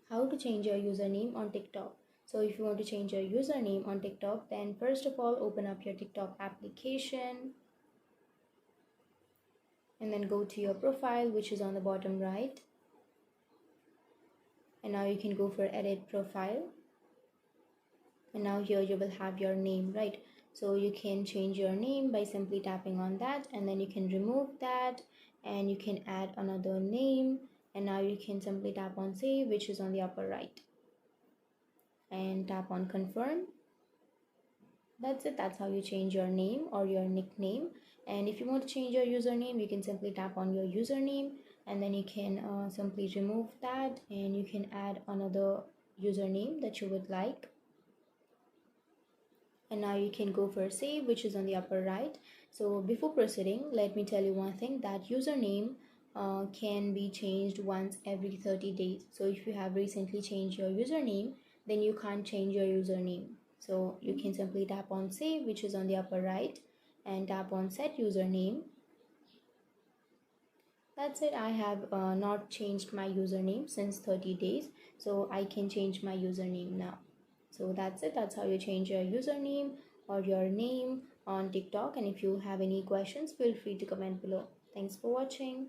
How to change your username on TikTok. So if you want to change your username on TikTok, then first of all open up your TikTok application and then go to your profile, which is on the bottom right. And now you can go for edit profile, and now here you will have your name, right? So you can change your name by simply tapping on that, and then you can remove that and you can add another name. And now you can simply tap on save, which is on the upper right, and tap on confirm. That's it. That's how you change your name or your nickname. And if you want to change your username, you can simply tap on your username, and then you can simply remove that and you can add another username that you would like. And now you can go for save, which is on the upper right. So before proceeding, let me tell you one thing, that username can be changed once every 30 days. So if you have recently changed your username, then you can't change your username. So you can simply tap on save, which is on the upper right, and tap on set username. That's it. I have not changed my username since 30 days, so I can change my username now. So that's it. That's how you change your username or your name on TikTok. And if you have any questions, feel free to comment below. Thanks for watching.